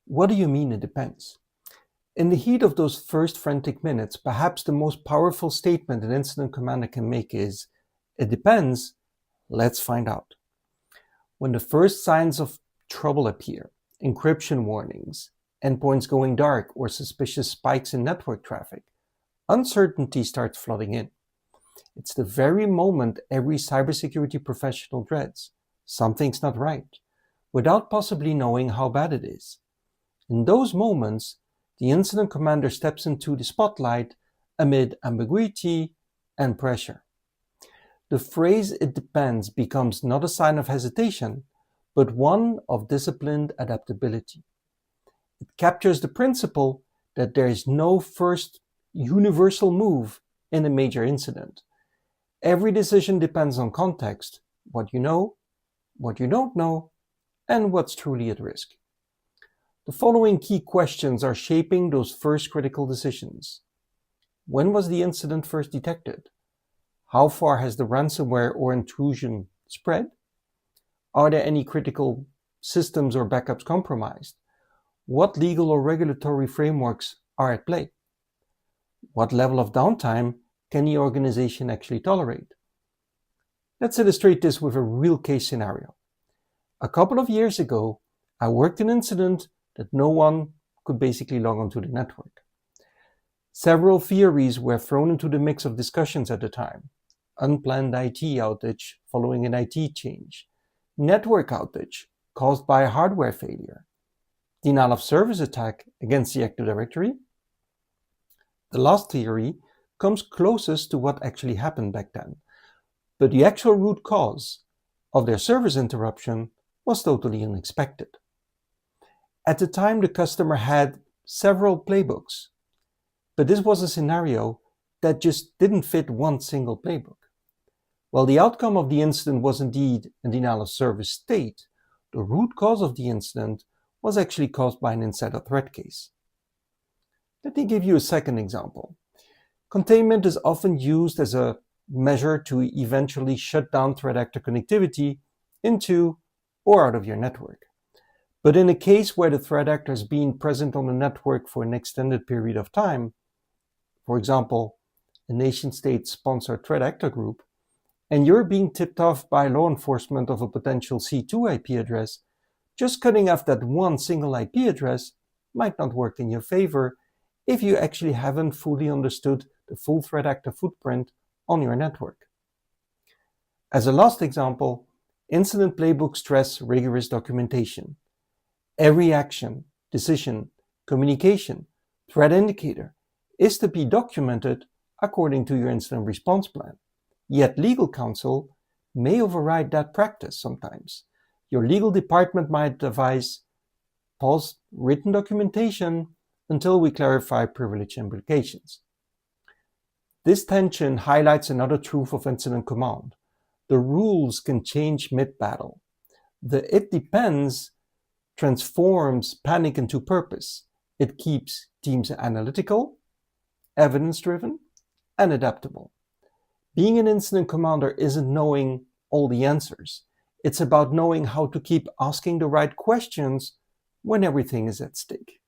What do you mean it depends? In the heat of those first frantic minutes, perhaps the most powerful statement an incident commander can make is, "It depends, let's find out." When the first signs of trouble appear, encryption warnings, endpoints going dark, or suspicious spikes in network traffic, uncertainty starts flooding in. It's the very moment every cybersecurity professional dreads. Something's not right, without possibly knowing how bad it is. In those moments, the incident commander steps into the spotlight amid ambiguity and pressure. The phrase "it depends" becomes not a sign of hesitation, but one of disciplined adaptability. It captures the principle that there is no first universal move in a major incident. Every decision depends on context, what you know, what you don't know, and what's truly at risk. The following key questions are shaping those first critical decisions. When was the incident first detected? How far has the ransomware or intrusion spread? Are there any critical systems or backups compromised? What legal or regulatory frameworks are at play? What level of downtime can the organization actually tolerate? Let's illustrate this with a real case scenario. A couple of years ago, I worked an incident that no one could basically log onto the network. Several theories were thrown into the mix of discussions at the time. Unplanned IT outage following an IT change, network outage caused by a hardware failure, denial of service attack against the Active Directory. The last theory comes closest to what actually happened back then, but the actual root cause of their service interruption was totally unexpected. At the time, the customer had several playbooks, but this was a scenario that just didn't fit one single playbook. While the outcome of the incident was indeed a denial of service state, the root cause of the incident was actually caused by an insider threat case. Let me give you a second example. Containment is often used as a measure to eventually shut down threat actor connectivity into or out of your network. But in a case where the threat actor has been present on the network for an extended period of time, for example, a nation-state sponsored threat actor group, and you're being tipped off by law enforcement of a potential C2 IP address, just cutting off that one single IP address might not work in your favor if you actually haven't fully understood the full threat actor footprint on your network. As a last example, incident playbooks stress rigorous documentation. Every action, decision, communication, threat indicator is to be documented according to your incident response plan. Yet legal counsel may override that practice sometimes. Your legal department might advise, pause written documentation until we clarify privilege implications. This tension highlights another truth of incident command. The rules can change mid-battle. The "it depends" transforms panic into purpose. It keeps teams analytical, evidence-driven, and adaptable. Being an incident commander isn't knowing all the answers. It's about knowing how to keep asking the right questions when everything is at stake.